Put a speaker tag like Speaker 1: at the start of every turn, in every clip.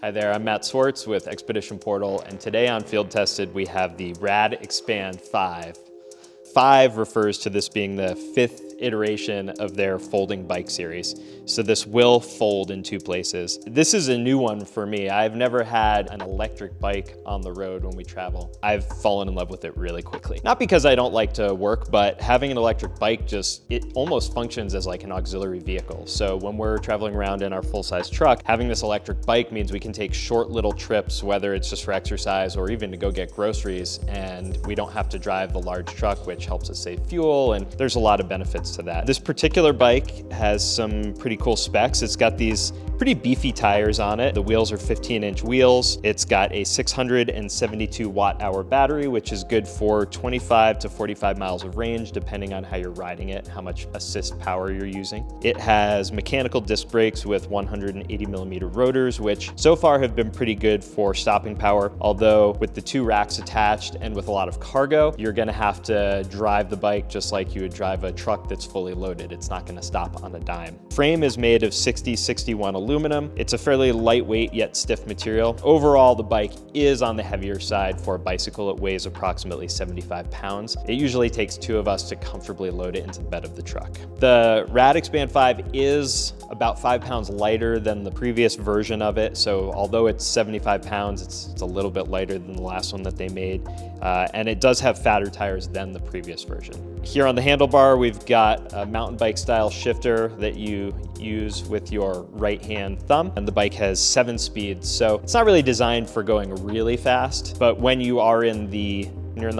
Speaker 1: Hi there, I'm Matt Swartz with Expedition Portal, and today on Field Tested we have the Rad Expand 5. 5 refers to this being the 5th iteration of their folding bike series. So this will fold in 2 places. This is a new one for me. I've never had an electric bike on the road when we travel. I've fallen in love with it really quickly. Not because I don't like to work, but having an electric bike it almost functions as like an auxiliary vehicle. So when we're traveling around in our full-size truck, having this electric bike means we can take short little trips, whether it's just for exercise or even to go get groceries, and we don't have to drive the large truck, which helps us save fuel, and there's a lot of benefits to that. This particular bike has some pretty cool specs. It's got these pretty beefy tires on it. The wheels are 15-inch wheels. It's got a 672 watt-hour battery, which is good for 25 to 45 miles of range, depending on how you're riding it, how much assist power you're using. It has mechanical disc brakes with 180 millimeter rotors, which so far have been pretty good for stopping power. Although with the 2 racks attached and with a lot of cargo, you're gonna have to drive the bike just like you would drive a truck that's fully loaded. It's not gonna stop on a dime. Frame is made of 6061 aluminum. It's a fairly lightweight yet stiff material. Overall, the bike is on the heavier side for a bicycle. It weighs approximately 75 pounds. It usually takes 2 of us to comfortably load it into the bed of the truck. The Rad Expand 5 is about 5 pounds lighter than the previous version of it. So although it's 75 pounds, it's a little bit lighter than the last one that they made. And it does have fatter tires than the previous version. Here on the handlebar, we've got a mountain bike style shifter that you use with your right hand thumb, and the bike has 7 speeds. So it's not really designed for going really fast, but when you're in the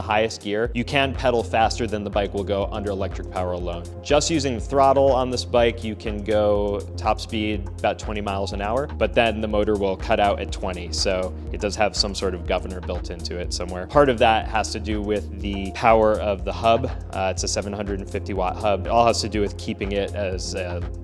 Speaker 1: highest gear, you can pedal faster than the bike will go under electric power alone. Just using the throttle on this bike, you can go top speed about 20 miles an hour, but then the motor will cut out at 20. So it does have some sort of governor built into it somewhere. Part of that has to do with the power of the hub. It's a 750 watt hub. It all has to do with keeping it as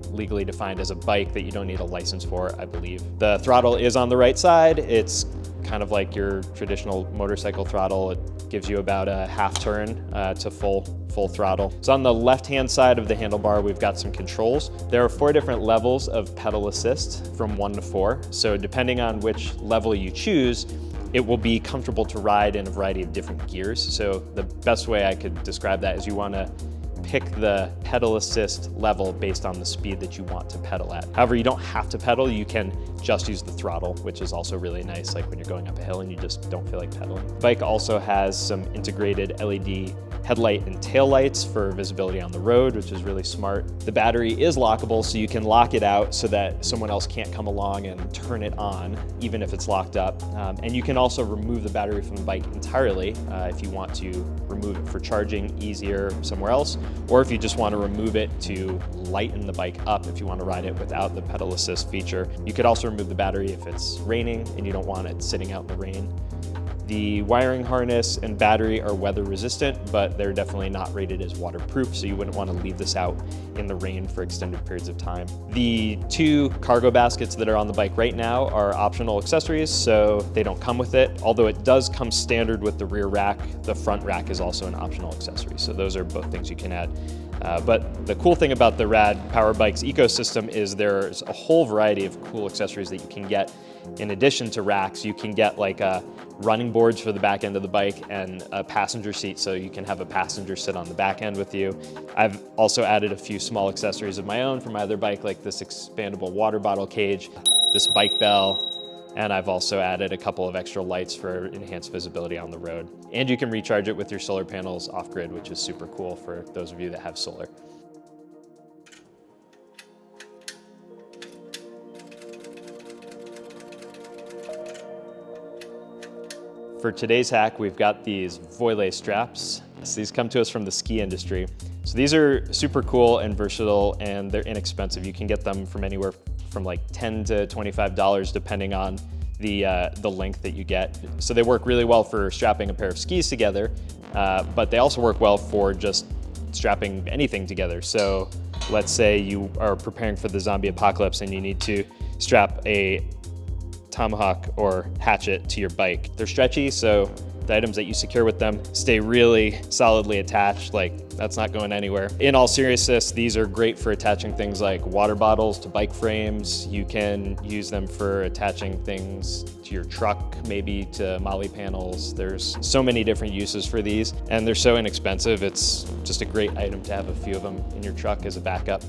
Speaker 1: legally defined as a bike that you don't need a license for, I believe. The throttle is on the right side. It's kind of like your traditional motorcycle throttle. It gives you about a half turn to full throttle. So on the left-hand side of the handlebar, we've got some controls. There are 4 different levels of pedal assist from 1 to 4. So depending on which level you choose, it will be comfortable to ride in a variety of different gears. So the best way I could describe that is you want to pick the pedal assist level based on the speed that you want to pedal at. However, you don't have to pedal, you can just use the throttle, which is also really nice, like when you're going up a hill and you just don't feel like pedaling. The bike also has some integrated LED headlight and tail lights for visibility on the road, which is really smart. The battery is lockable, so you can lock it out so that someone else can't come along and turn it on, even if it's locked up. And you can also remove the battery from the bike entirely if you want to remove it for charging easier somewhere else, or if you just want to remove it to lighten the bike up if you want to ride it without the pedal assist feature. You could also remove the battery if it's raining and you don't want it sitting out in the rain. The wiring harness and battery are weather resistant, but they're definitely not rated as waterproof, so you wouldn't want to leave this out in the rain for extended periods of time. The 2 cargo baskets that are on the bike right now are optional accessories, so they don't come with it. Although it does come standard with the rear rack, the front rack is also an optional accessory, so those are both things you can add. But the cool thing about the Rad Power Bikes ecosystem is there's a whole variety of cool accessories that you can get. In addition to racks, you can get like running boards for the back end of the bike and a passenger seat, so you can have a passenger sit on the back end with you. I've also added a few small accessories of my own for my other bike, like this expandable water bottle cage, this bike bell, and I've also added a couple of extra lights for enhanced visibility on the road. And you can recharge it with your solar panels off-grid, which is super cool for those of you that have solar. For today's hack, we've got these voile straps. So these come to us from the ski industry. So these are super cool and versatile, and they're inexpensive. You can get them from anywhere from like $10 to $25 depending on the length that you get. So they work really well for strapping a pair of skis together, but they also work well for just strapping anything together. So let's say you are preparing for the zombie apocalypse and you need to strap a tomahawk or hatchet to your bike. They're stretchy, so the items that you secure with them stay really solidly attached, like That's not going anywhere. In all seriousness, these are great for attaching things like water bottles to bike frames. You can use them for attaching things to your truck, maybe to molly panels. There's so many different uses for these, and they're so inexpensive. It's just a great item to have a few of them in your truck as a backup.